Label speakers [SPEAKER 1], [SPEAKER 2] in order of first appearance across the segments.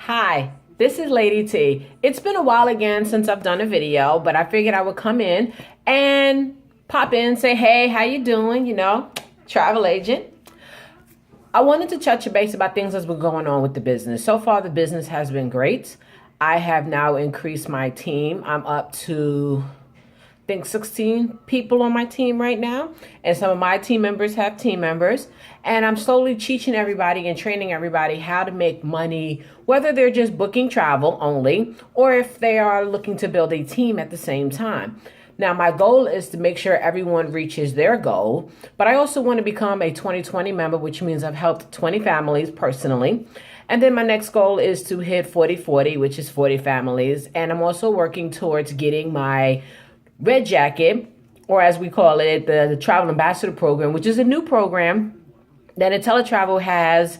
[SPEAKER 1] Hi, this is Lady T. It's been a while again since I've done a video, but I figured I would come in and pop in, say, hey, how you doing? Travel agent. I wanted to touch base about things that's been going on with the business. So far, the business has been great. I have now increased my team. I'm up to, I think, 16 people on my team right now. And some of my team members have team members. And I'm slowly teaching everybody and training everybody how to make money, whether they're just booking travel only, or if they are looking to build a team at the same time. Now, my goal is to make sure everyone reaches their goal, but I also want to become a 2020 member, which means I've helped 20 families personally. And then my next goal is to hit 40-40, which is 40 families. And I'm also working towards getting my red jacket, or as we call it, the Travel Ambassador Program, which is a new program that IntelliTravel has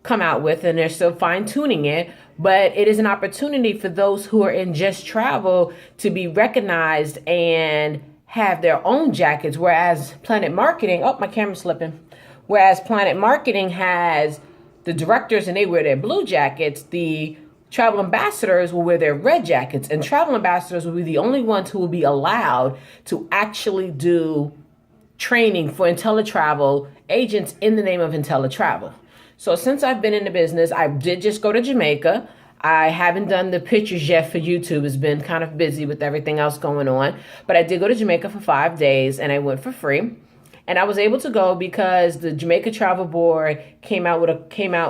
[SPEAKER 1] come out with, and they're still fine-tuning it. But it is an opportunity for those who are in just travel to be recognized and have their own jackets, whereas Planet Marketing, oh, my camera's slipping. Whereas Planet Marketing has the directors and they wear their blue jackets, the travel ambassadors will wear their red jackets, and travel ambassadors will be the only ones who will be allowed to actually do training for IntelliTravel agents in the name of IntelliTravel. So since I've been in the business, I did just go to Jamaica. I haven't done the pictures yet for YouTube. It's been kind of busy with everything else going on. But I did go to Jamaica for 5 days and I went for free. And I was able to go because the Jamaica Travel Board came out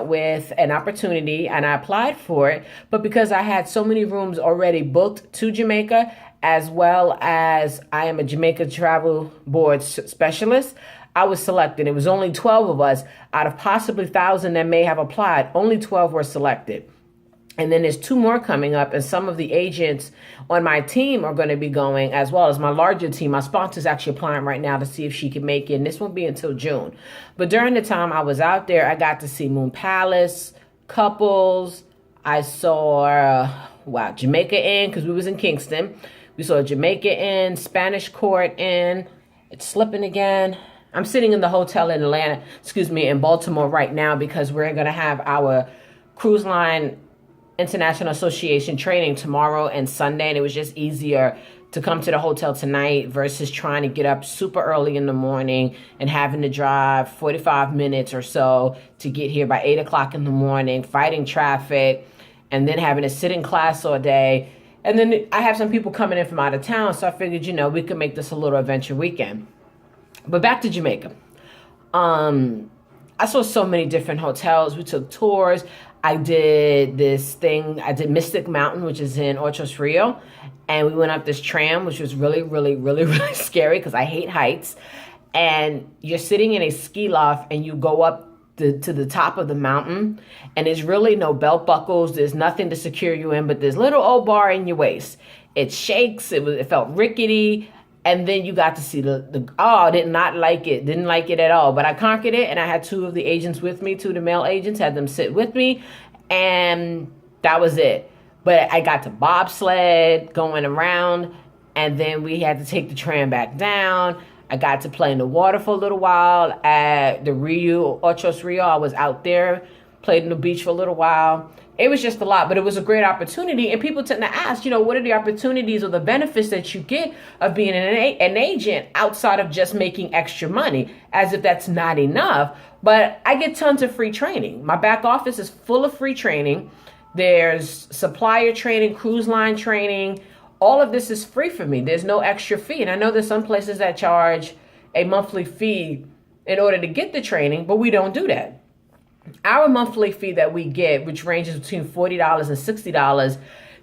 [SPEAKER 1] with an opportunity and I applied for it. But because I had so many rooms already booked to Jamaica, as well as I am a Jamaica Travel Board specialist, I was selected. It was only 12 of us out of possibly 1,000 that may have applied. Only 12 were selected. And then there's 2 more coming up, and some of the agents on my team are going to be going, as well as my larger team. My sponsor's actually applying right now to see if she can make it, and this won't be until June. But during the time I was out there, I got to see Moon Palace, couples. I saw, Jamaica Inn, because we was in Kingston. We saw Jamaica Inn, Spanish Court Inn. It's slipping again. I'm sitting in the hotel in in Baltimore right now because we're going to have our cruise line International Association training tomorrow and Sunday. And it was just easier to come to the hotel tonight versus trying to get up super early in the morning and having to drive 45 minutes or so to get here by 8 o'clock in the morning, fighting traffic, and then having to sit in class all day. And then I have some people coming in from out of town. So I figured, we could make this a little adventure weekend. But back to Jamaica. I saw so many different hotels. We took tours. I did Mystic Mountain, which is in Ochos Rio. And we went up this tram, which was really, really, really, really scary because I hate heights. And you're sitting in a ski loft and you go up to the top of the mountain. And there's really no belt buckles. There's nothing to secure you in, but there's little old bar in your waist. It shakes. It felt rickety. And then you got to see I did not like it. Didn't like it at all. But I conquered it, and I had 2 of the agents with me, 2 of the male agents, had them sit with me, and that was it. But I got to bobsled going around, and then we had to take the tram back down. I got to play in the water for a little while at the Ochos Rio. I was out there, played in the beach for a little while. It was just a lot, but it was a great opportunity. And people tend to ask, what are the opportunities or the benefits that you get of being an agent outside of just making extra money, as if that's not enough. But I get tons of free training. My back office is full of free training. There's supplier training, cruise line training. All of this is free for me. There's no extra fee. And I know there's some places that charge a monthly fee in order to get the training, but we don't do that. Our monthly fee that we get, which ranges between $40 and $60,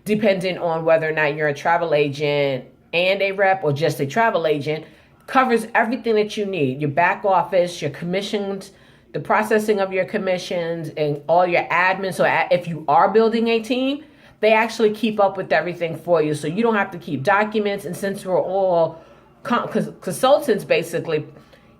[SPEAKER 1] depending on whether or not you're a travel agent and a rep or just a travel agent, covers everything that you need. Your back office, your commissions, the processing of your commissions, and all your admin. So if you are building a team, they actually keep up with everything for you. So you don't have to keep documents. And since we're all consultants, basically,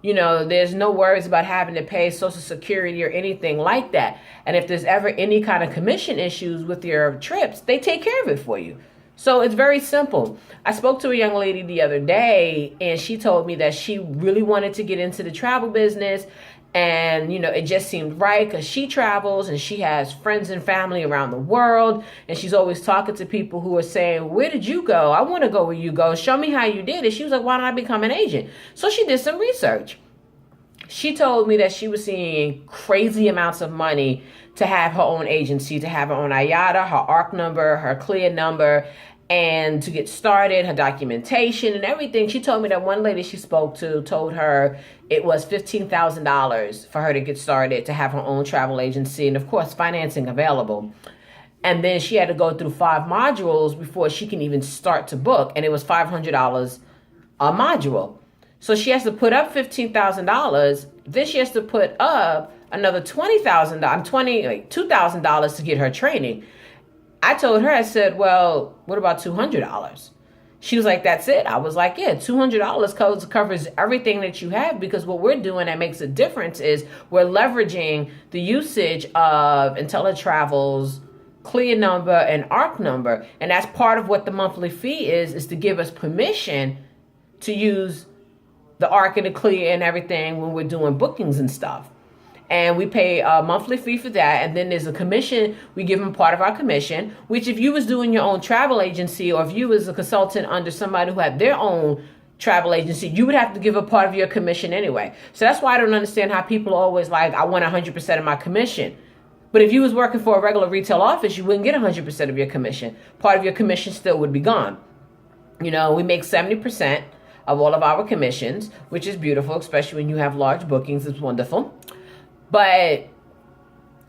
[SPEAKER 1] there's no worries about having to pay Social Security or anything like that. And if there's ever any kind of commission issues with your trips, they take care of it for you. So it's very simple. I spoke to a young lady the other day, and she told me that she really wanted to get into the travel business, And, it just seemed right because she travels and she has friends and family around the world. And she's always talking to people who are saying, where did you go? I want to go where you go. Show me how you did it. She was like, why don't I become an agent? So she did some research. She told me that she was seeing crazy amounts of money to have her own agency, to have her own IATA, her ARC number, her CLIA number, and to get started, her documentation and everything. She told me that one lady she spoke to told her it was $15,000 for her to get started, to have her own travel agency, and of course, financing available. And then she had to go through 5 modules before she can even start to book, and it was $500 a module. So she has to put up $15,000. Then she has to put up another $2,000 to get her training. I told her, I said, well, what about $200? She was like, that's it. I was like, yeah, $200 covers everything that you have, because what we're doing that makes a difference is we're leveraging the usage of IntelliTravel's CLIA number and ARC number. And that's part of what the monthly fee is to give us permission to use the ARC and the CLIA and everything when we're doing bookings and stuff. And we pay a monthly fee for that. And then there's a commission. We give them part of our commission, which if you was doing your own travel agency, or if you was a consultant under somebody who had their own travel agency, you would have to give a part of your commission anyway. So that's why I don't understand how people are always like, I want 100% of my commission. But if you was working for a regular retail office, you wouldn't get 100% of your commission. Part of your commission still would be gone. We make 70% of all of our commissions, which is beautiful, especially when you have large bookings. It's wonderful. But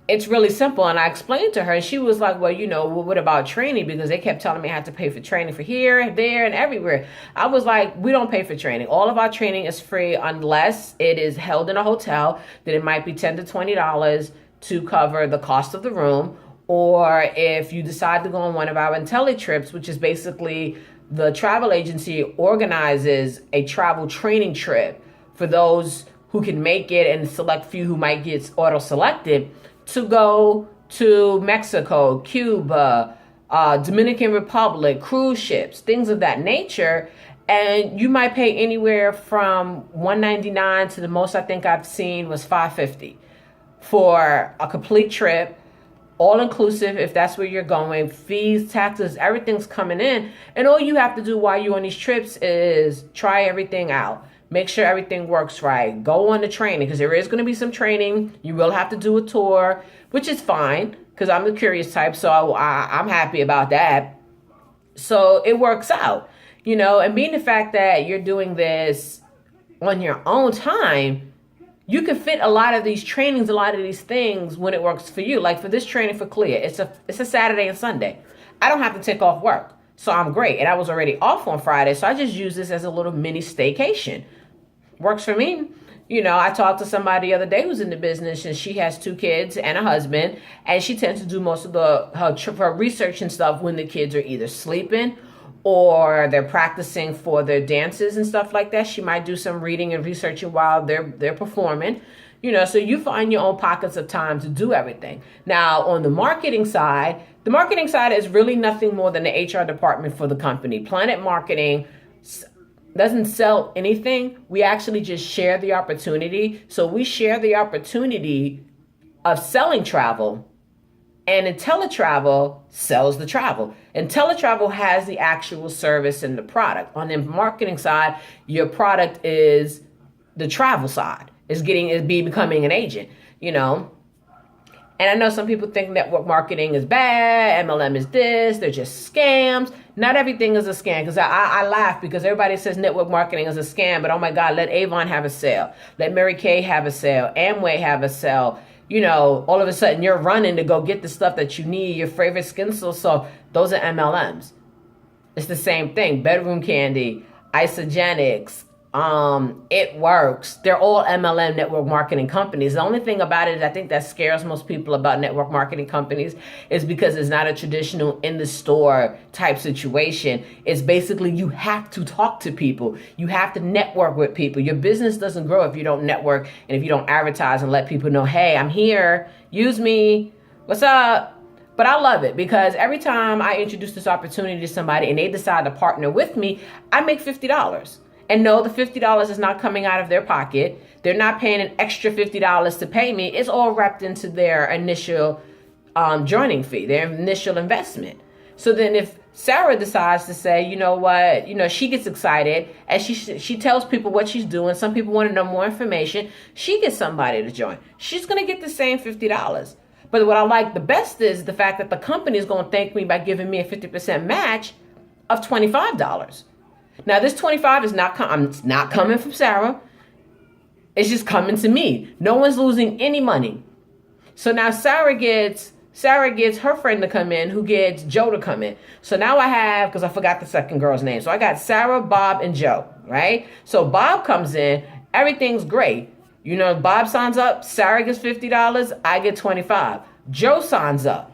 [SPEAKER 1] it's really simple. And I explained to her, and she was like, well, what about training? Because they kept telling me I had to pay for training for here, there, and everywhere. I was like, we don't pay for training. All of our training is free unless it is held in a hotel. Then it might be $10 to $20 to cover the cost of the room. Or if you decide to go on one of our IntelliTrips, which is basically the travel agency organizes a travel training trip for those who can make it, and select few who might get auto-selected, to go to Mexico, Cuba, Dominican Republic, cruise ships, things of that nature. And you might pay anywhere from $199 to the most I think I've seen was $550 for a complete trip, all inclusive if that's where you're going, fees, taxes, everything's coming in. And all you have to do while you're on these trips is try everything out. Make sure everything works right. Go on the training, because there is going to be some training. You will have to do a tour, which is fine, because I'm the curious type, so I'm happy about that. So it works out, and being the fact that you're doing this on your own time, you can fit a lot of these trainings, a lot of these things when it works for you. Like for this training for CLIA, it's a Saturday and Sunday. I don't have to take off work, so I'm great. And I was already off on Friday, so I just use this as a little mini staycation. Works for me. I talked to somebody the other day who's in the business, and she has 2 kids and a husband, and she tends to do most of her research and stuff when the kids are either sleeping or they're practicing for their dances and stuff like that. She might do some reading and researching while they're performing. So you find your own pockets of time to do everything. Now, on the marketing side is really nothing more than the HR department for the company. Planet Marketing doesn't sell anything. We actually just share the opportunity. So we share the opportunity of selling travel, and IntelliTravel sells the travel. IntelliTravel has the actual service and the product. On the marketing side, your product is the travel side. Is becoming an agent, And I know some people think network marketing is bad, MLM is this, they're just scams. Not everything is a scam, because I laugh because everybody says network marketing is a scam, but oh my God, let Avon have a sale. Let Mary Kay have a sale. Amway have a sale. All of a sudden you're running to go get the stuff that you need, your favorite skin so those are MLMs. It's the same thing. Bedroom Candy, Isogenics, It Works. They're all MLM network marketing companies. The only thing about it is I think that scares most people about network marketing companies is because it's not a traditional in the store type situation. It's basically you have to talk to people. You have to network with people. Your business doesn't grow if you don't network and if you don't advertise and let people know, hey, I'm here. Use me. What's up? But I love it because every time I introduce this opportunity to somebody and they decide to partner with me, I make $50. and no, the $50 is not coming out of their pocket. They're not paying an extra $50 to pay me. It's all wrapped into their initial joining fee, their initial investment. So then if Sarah decides to say, you know what, she gets excited and she tells people what she's doing. Some people want to know more information. She gets somebody to join. She's going to get the same $50. But what I like the best is the fact that the company is going to thank me by giving me a 50% match of $25. Now, this 25 is not coming from Sarah. It's just coming to me. No one's losing any money. So now Sarah gets her friend to come in, who gets Joe to come in. So now I have, because I forgot the second girl's name. So I got Sarah, Bob, and Joe, right? So Bob comes in. Everything's great. Bob signs up. Sarah gets $50. I get $25. Joe signs up.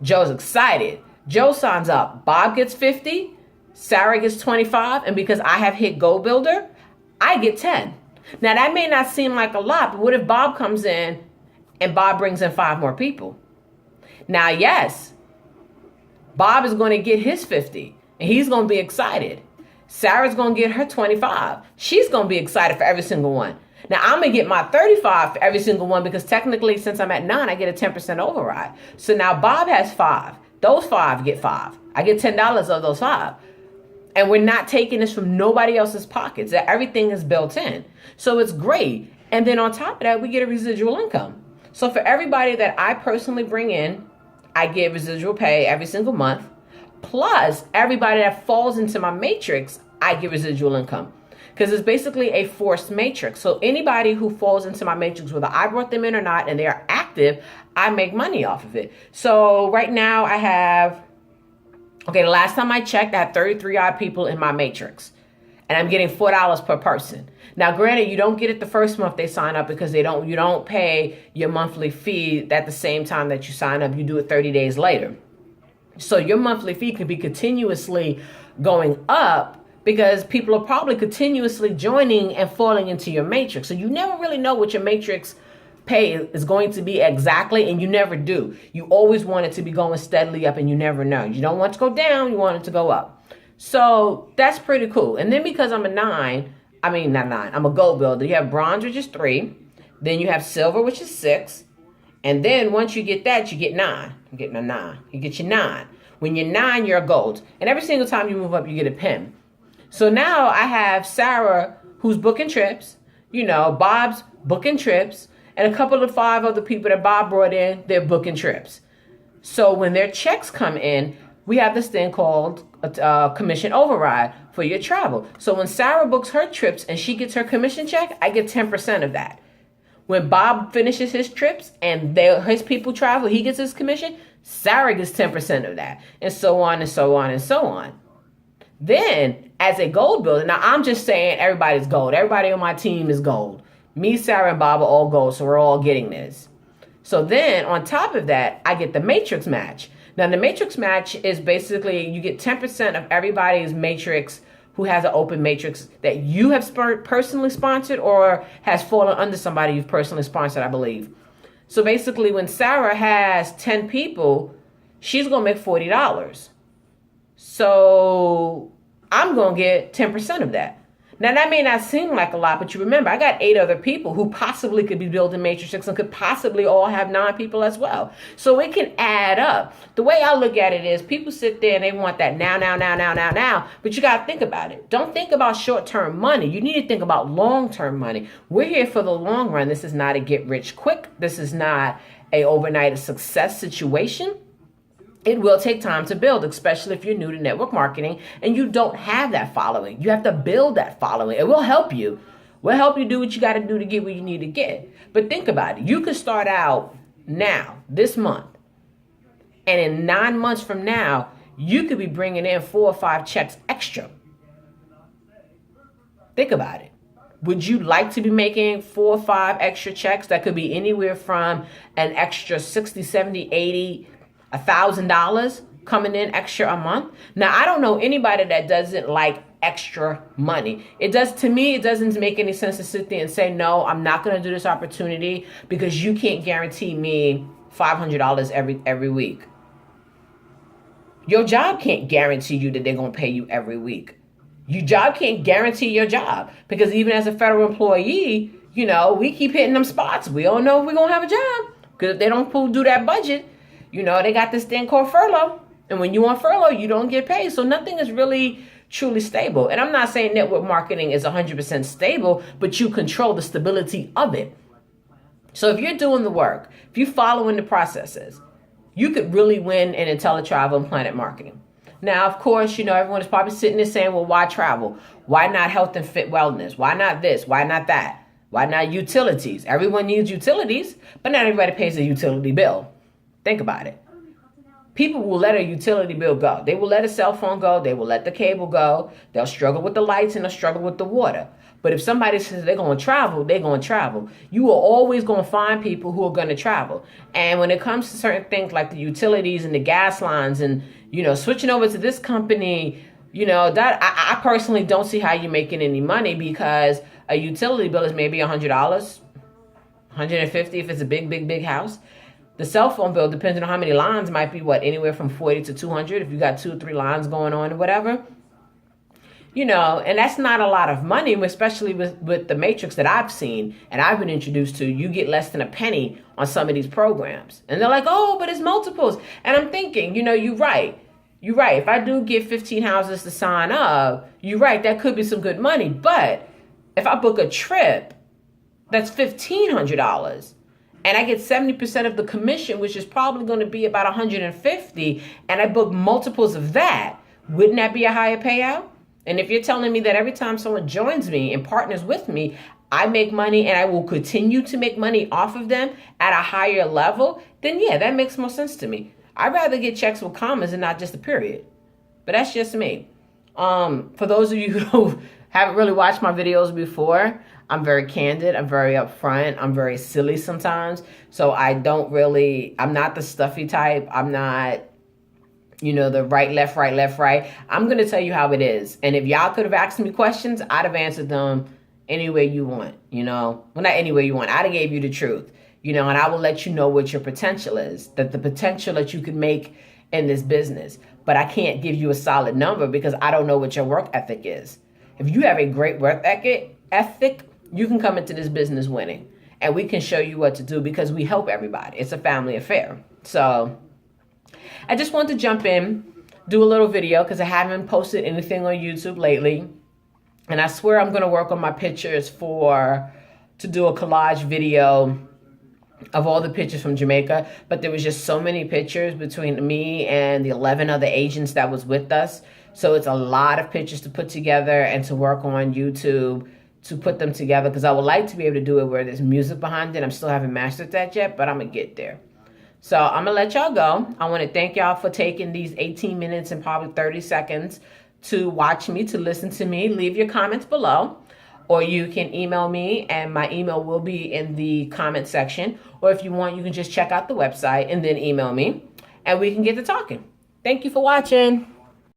[SPEAKER 1] Joe's excited. Joe signs up. Bob gets $50. Sarah gets $25. And because I have hit Go Builder, I get $10. Now, that may not seem like a lot, but what if Bob comes in and Bob brings in 5 more people? Now, yes, Bob is going to get his 50 and he's going to be excited. Sarah's going to get her 25. She's going to be excited for every single one. Now, I'm going to get my 35 for every single one because technically, since I'm at 9, I get a 10% override. So now Bob has 5. Those 5 get 5. I get $10 of those 5. And we're not taking this from nobody else's pockets. Everything is built in. So it's great. And then on top of that, we get a residual income. So for everybody that I personally bring in, I get residual pay every single month. Plus, everybody that falls into my matrix, I get residual income. Because it's basically a forced matrix. So anybody who falls into my matrix, whether I brought them in or not, and they are active, I make money off of it. So right now I have, the last time I checked, I had 33 odd people in my matrix. And I'm getting $4 per person. Now, granted, you don't get it the first month they sign up because you don't pay your monthly fee at the same time that you sign up. You do it 30 days later. So your monthly fee could be continuously going up because people are probably continuously joining and falling into your matrix. So you never really know what your matrix pay is going to be exactly, and you never do. You always want it to be going steadily up, and you never know. You don't want it to go down, you want it to go up. So that's pretty cool. And then because I'm I'm a gold builder. You have bronze, which is 3. Then you have silver, which is 6. And then once you get that, you get 9. I'm getting a 9. You get your 9. When you're 9, you're a gold. And every single time you move up, you get a pin. So now I have Sarah, who's booking trips. Bob's booking trips. And a couple of 5 other people that Bob brought in, they're booking trips. So when their checks come in, we have this thing called a commission override for your travel. So when Sarah books her trips and she gets her commission check, I get 10% of that. When Bob finishes his trips and his people travel, he gets his commission, Sarah gets 10% of that. And so on and so on and so on. Then, as a gold builder, now I'm just saying everybody's gold. Everybody on my team is gold. Me, Sarah, and Bob are all gold, so we're all getting this. So then, on top of that, I get the matrix match. Now, the matrix match is basically you get 10% of everybody's matrix who has an open matrix that you have personally sponsored or has fallen under somebody you've personally sponsored, I believe. So basically, when Sarah has 10 people, she's going to make $40. So I'm going to get 10% of that. Now, that may not seem like a lot, but you remember, I got 8 other people who possibly could be building matrix and could possibly all have 9 people as well. So it can add up. The way I look at it is people sit there and they want that now. But you got to think about it. Don't think about short-term money. You need to think about long-term money. We're here for the long run. This is not a get-rich-quick. This is not a overnight success situation. It will take time to build, especially if you're new to network marketing and you don't have that following. You have to build that following. It will help you. We'll help you do what you got to do to get where you need to get. But think about it. You could start out now, this month, and in 9 months from now, you could be bringing in 4 or 5 checks extra. Think about it. Would you like to be making 4 or 5 extra checks? That could be anywhere from an extra 60, 70, 80, $1,000 coming in extra a month. Now, I don't know anybody that doesn't like extra money. It doesn't make any sense to sit there and say, no, I'm not going to do this opportunity because you can't guarantee me $500 every week. Your job can't guarantee you that they're going to pay you every week. Your job can't guarantee your job, because even as a federal employee, we keep hitting them spots. We don't know if we're going to have a job, because if they don't do that budget, they got this thing called furlough. And when you on furlough, you don't get paid. So nothing is really truly stable. And I'm not saying network marketing is 100% stable, but you control the stability of it. So if you're doing the work, if you're following the processes, you could really win in teletravel and planet marketing. Now, of course, everyone is probably sitting there saying, well, why travel? Why not health and fit wellness? Why not this? Why not that? Why not utilities? Everyone needs utilities, but not everybody pays a utility bill. Think about it. People will let a utility bill go. They will let a cell phone go. They will let the cable go. They'll struggle with the lights and they'll struggle with the water. But if somebody says they're going to travel, they're going to travel. You are always going to find people who are going to travel. And when it comes to certain things like the utilities and the gas lines and, switching over to this company, that I personally don't see how you're making any money, because a utility bill is maybe $100, $150 if it's a big house. The cell phone bill, depending on how many lines, might be anywhere from $40 to $200 if you got 2 or 3 lines going on or whatever. And that's not a lot of money, especially with the matrix that I've seen and I've been introduced to. You get less than a penny on some of these programs. And they're like, oh, but it's multiples. And I'm thinking, you're right. You're right. If I do get 15 houses to sign up, you're right. That could be some good money. But if I book a trip, that's $1,500. And I get 70% of the commission, which is probably going to be about $150, and I book multiples of that, wouldn't that be a higher payout? And if you're telling me that every time someone joins me and partners with me, I make money and I will continue to make money off of them at a higher level, then yeah, that makes more sense to me. I'd rather get checks with commas and not just a period. But that's just me. For those of you who haven't really watched my videos before, I'm very candid. I'm very upfront. I'm very silly sometimes. So I'm not the stuffy type. I'm not, the right, left, right, left, right. I'm going to tell you how it is. And if y'all could have asked me questions, I'd have answered them any way you want, Well, not any way you want. I'd have gave you the truth, and I will let you know what your potential is, that the potential that you could make in this business. But I can't give you a solid number because I don't know what your work ethic is. If you have a great work ethic, you can come into this business winning, and we can show you what to do because we help everybody. It's a family affair. So I just want to jump in, do a little video because I haven't posted anything on YouTube lately. And I swear I'm going to work on my pictures to do a collage video of all the pictures from Jamaica. But there was just so many pictures between me and the 11 other agents that was with us. So it's a lot of pictures to put together and to work on YouTube to put them together, because I would like to be able to do it where there's music behind it. I'm still haven't mastered that yet, but I'm going to get there. So I'm going to let y'all go. I want to thank y'all for taking these 18 minutes and probably 30 seconds to watch me, to listen to me. Leave your comments below, or you can email me, and my email will be in the comment section. Or if you want, you can just check out the website and then email me, and we can get to talking. Thank you for watching.